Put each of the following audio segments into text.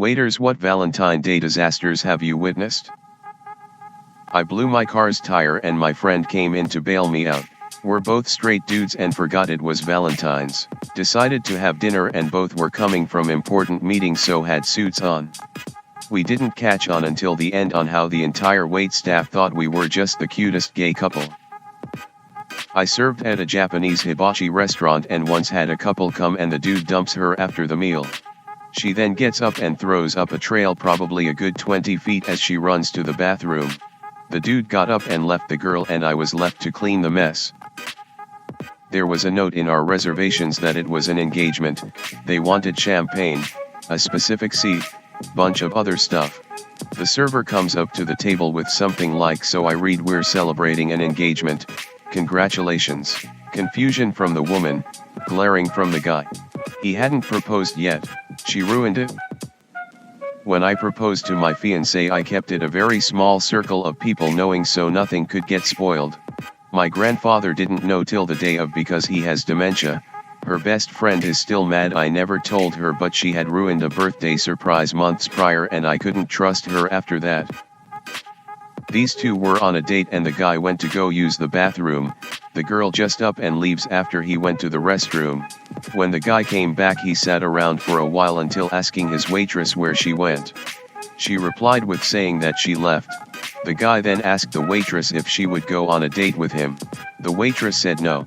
Waiters, what Valentine Day disasters have you witnessed? I blew my car's tire and my friend came in to bail me out. We're both straight dudes and forgot it was Valentine's. Decided to have dinner and both were coming from important meetings, so had suits on. We didn't catch on until the end on how the entire wait staff thought we were just the cutest gay couple. I served at a Japanese hibachi restaurant and once had a couple come and the dude dumps her after the meal. She then gets up and throws up a trail probably a good 20 feet as she runs to the bathroom. The dude got up and left the girl and I was left to clean the mess. There was a note in our reservations that it was an engagement. They wanted champagne, a specific seat, bunch of other stuff. The server comes up to the table with something like, so I read, we're celebrating an engagement, congratulations. Confusion from the woman, glaring from the guy. He hadn't proposed yet, she ruined it. When I proposed to my fiancée, I kept it a very small circle of people knowing so nothing could get spoiled. My grandfather didn't know till the day of because he has dementia. Her best friend is still mad I never told her, but she had ruined a birthday surprise months prior and I couldn't trust her after that. These two were on a date and the guy went to go use the bathroom. The girl just up and leaves after he went to the restroom. When the guy came back, he sat around for a while until asking his waitress where she went. She replied with saying that she left. The guy then asked the waitress if she would go on a date with him. The waitress said no.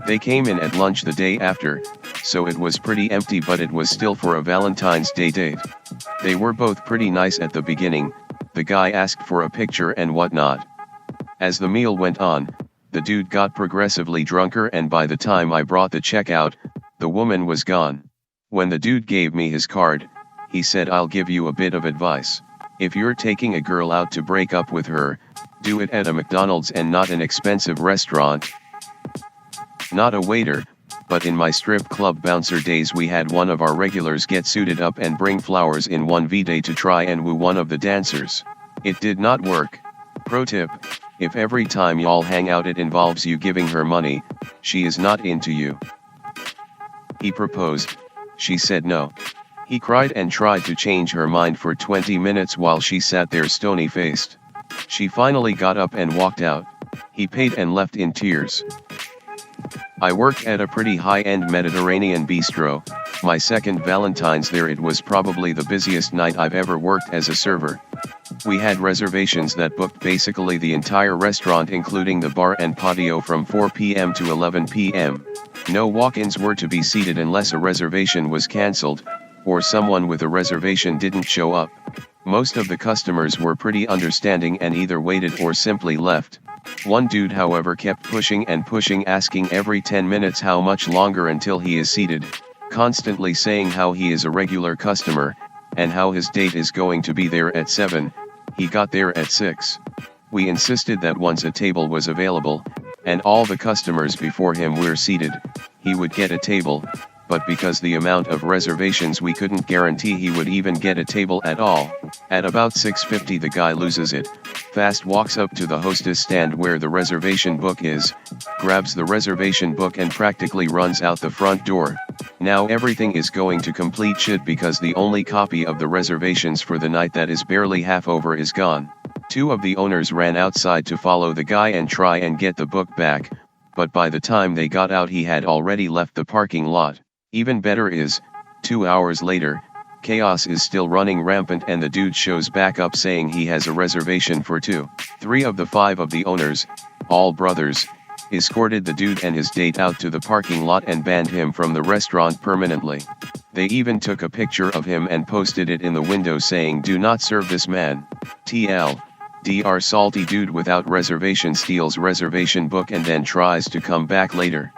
They came in at lunch the day after, so it was pretty empty, but it was still for a Valentine's Day date. They were both pretty nice at the beginning. The guy asked for a picture and whatnot. As the meal went on, the dude got progressively drunker and by the time I brought the check out, the woman was gone. When the dude gave me his card, he said, I'll give you a bit of advice. If you're taking a girl out to break up with her, do it at a McDonald's and not an expensive restaurant. Not a waiter, but in my strip club bouncer days we had one of our regulars get suited up and bring flowers in one V-Day to try and woo one of the dancers. It did not work. Pro tip, if every time y'all hang out it involves you giving her money, she is not into you. He proposed, she said no. He cried and tried to change her mind for 20 minutes while she sat there stony-faced. She finally got up and walked out. He paid and left in tears. I worked at a pretty high-end Mediterranean bistro. My second Valentine's there, it was probably the busiest night I've ever worked as a server. We had reservations that booked basically the entire restaurant including the bar and patio from 4 p.m. to 11 p.m. No walk-ins were to be seated unless a reservation was cancelled, or someone with a reservation didn't show up. Most of the customers were pretty understanding and either waited or simply left. One dude however kept pushing and pushing, asking every 10 minutes how much longer until he is seated, constantly saying how he is a regular customer, and how his date is going to be there at 7, he got there at 6. We insisted that once a table was available, and all the customers before him were seated, he would get a table, but because the amount of reservations we couldn't guarantee he would even get a table at all. At about 6:50 the guy loses it, fast walks up to the hostess stand where the reservation book is, grabs the reservation book and practically runs out the front door. Now everything is going to complete shit because the only copy of the reservations for the night that is barely half over is gone. Two of the owners ran outside to follow the guy and try and get the book back, but by the time they got out he had already left the parking lot. Even better is, 2 hours later, chaos is still running rampant and the dude shows back up saying he has a reservation for 2. 3 of the 5 of the owners, all brothers, escorted the dude and his date out to the parking lot and banned him from the restaurant permanently. They even took a picture of him and posted it in the window saying, "Do not serve this man." TLDR, salty dude without reservation steals reservation book and then tries to come back later.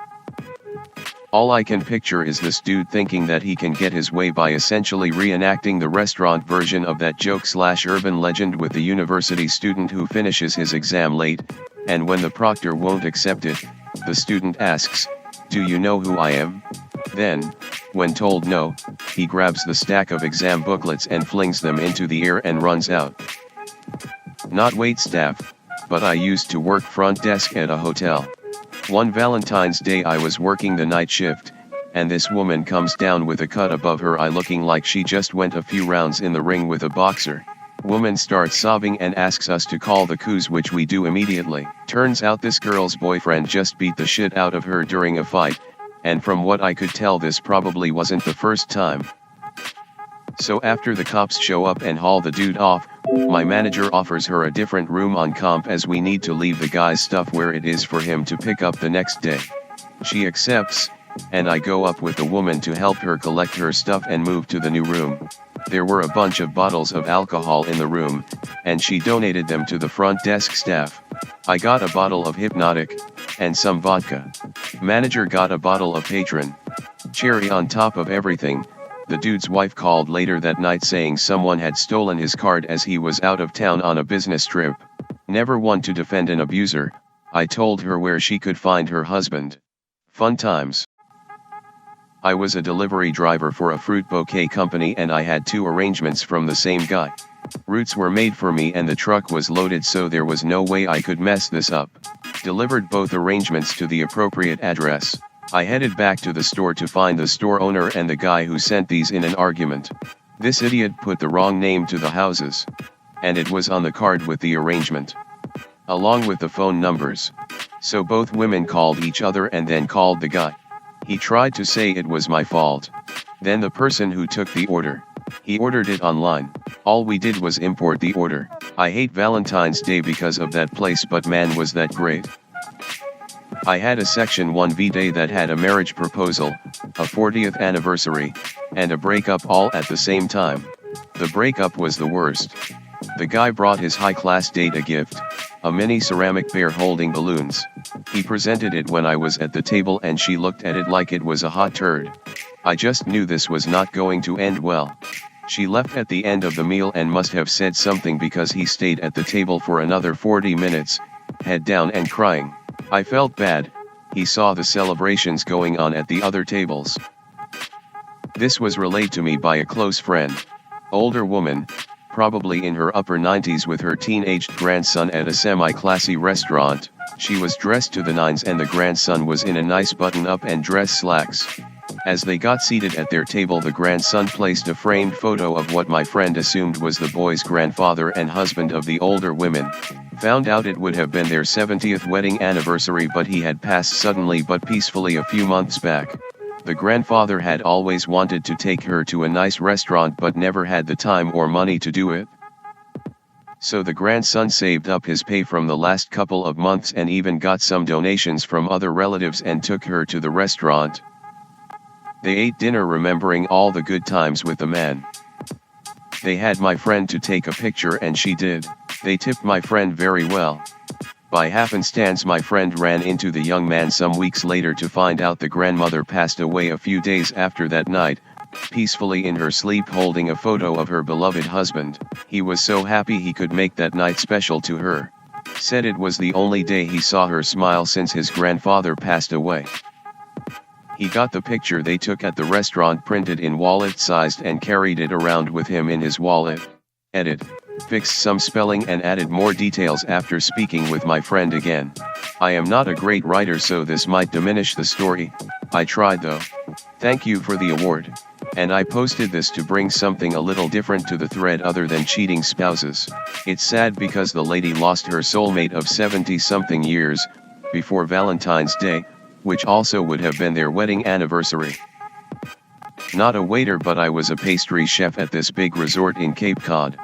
All I can picture is this dude thinking that he can get his way by essentially reenacting the restaurant version of that joke/urban legend with the university student who finishes his exam late, and when the proctor won't accept it, the student asks, "Do you know who I am?" Then, when told no, he grabs the stack of exam booklets and flings them into the air and runs out. Not wait staff, but I used to work front desk at a hotel. One Valentine's Day I was working the night shift, and this woman comes down with a cut above her eye looking like she just went a few rounds in the ring with a boxer. Woman starts sobbing and asks us to call the coos, which we do immediately. Turns out this girl's boyfriend just beat the shit out of her during a fight, and from what I could tell this probably wasn't the first time. So after the cops show up and haul the dude off, my manager offers her a different room on comp as we need to leave the guy's stuff where it is for him to pick up the next day. She accepts, and I go up with the woman to help her collect her stuff and move to the new room. There were a bunch of bottles of alcohol in the room, and she donated them to the front desk staff. I got a bottle of Hypnotic, and some vodka. Manager got a bottle of Patron. Cherry on top of everything, the dude's wife called later that night saying someone had stolen his card as he was out of town on a business trip. Never one to defend an abuser, I told her where she could find her husband. Fun times. I was a delivery driver for a fruit bouquet company and I had 2 arrangements from the same guy. Routes were made for me and the truck was loaded, so there was no way I could mess this up. Delivered both arrangements to the appropriate address. I headed back to the store to find the store owner and the guy who sent these in an argument. This idiot put the wrong name to the houses. And it was on the card with the arrangement, along with the phone numbers. So both women called each other and then called the guy. He tried to say it was my fault. Then the person who took the order. He ordered it online. All we did was import the order. I hate Valentine's Day because of that place, but man was that great. I had a Section 1V day that had a marriage proposal, a 40th anniversary, and a breakup all at the same time. The breakup was the worst. The guy brought his high-class date a gift, a mini ceramic bear holding balloons. He presented it when I was at the table and she looked at it like it was a hot turd. I just knew this was not going to end well. She left at the end of the meal and must have said something because he stayed at the table for another 40 minutes, head down and crying. I felt bad. He saw the celebrations going on at the other tables. This was relayed to me by a close friend. Older woman, probably in her upper 90s with her teenaged grandson at a semi-classy restaurant. She was dressed to the nines and the grandson was in a nice button-up and dress slacks. As they got seated at their table, the grandson placed a framed photo of what my friend assumed was the boy's grandfather and husband of the older women. Found out it would have been their 70th wedding anniversary, but he had passed suddenly but peacefully a few months back. The grandfather had always wanted to take her to a nice restaurant but never had the time or money to do it. So the grandson saved up his pay from the last couple of months and even got some donations from other relatives and took her to the restaurant. They ate dinner remembering all the good times with the man. They had my friend to take a picture and she did. They tipped my friend very well. By happenstance my friend ran into the young man some weeks later to find out the grandmother passed away a few days after that night, peacefully in her sleep holding a photo of her beloved husband. He was so happy he could make that night special to her. Said it was the only day he saw her smile since his grandfather passed away. He got the picture they took at the restaurant printed in wallet-sized and carried it around with him in his wallet. Edit. Fixed some spelling and added more details after speaking with my friend again. I am not a great writer, so this might diminish the story. I tried though. Thank you for the award. And I posted this to bring something a little different to the thread other than cheating spouses. It's sad because the lady lost her soulmate of 70-something years, before Valentine's Day, which also would have been their wedding anniversary. Not a waiter, but I was a pastry chef at this big resort in Cape Cod.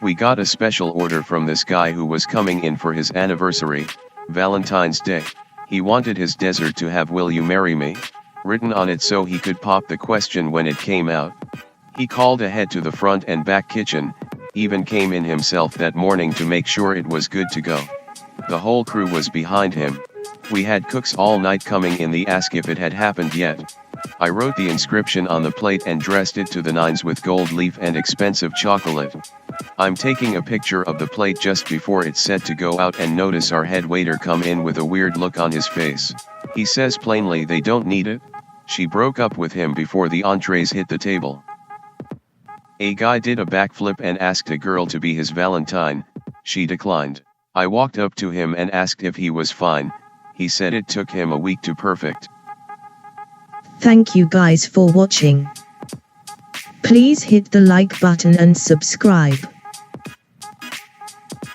We got a special order from this guy who was coming in for his anniversary, Valentine's Day. He wanted his dessert to have "Will you marry me?" written on it so he could pop the question when it came out. He called ahead to the front and back kitchen, even came in himself that morning to make sure it was good to go. The whole crew was behind him. We had cooks all night coming in the ask if it had happened yet. I wrote the inscription on the plate and dressed it to the nines with gold leaf and expensive chocolate. I'm taking a picture of the plate just before it's set to go out and notice our head waiter come in with a weird look on his face. He says plainly they don't need it. She broke up with him before the entrees hit the table. A guy did a backflip and asked a girl to be his Valentine. She declined. I walked up to him and asked if he was fine. He said it took him a week to perfect. Thank you guys for watching. Please hit the like button and subscribe.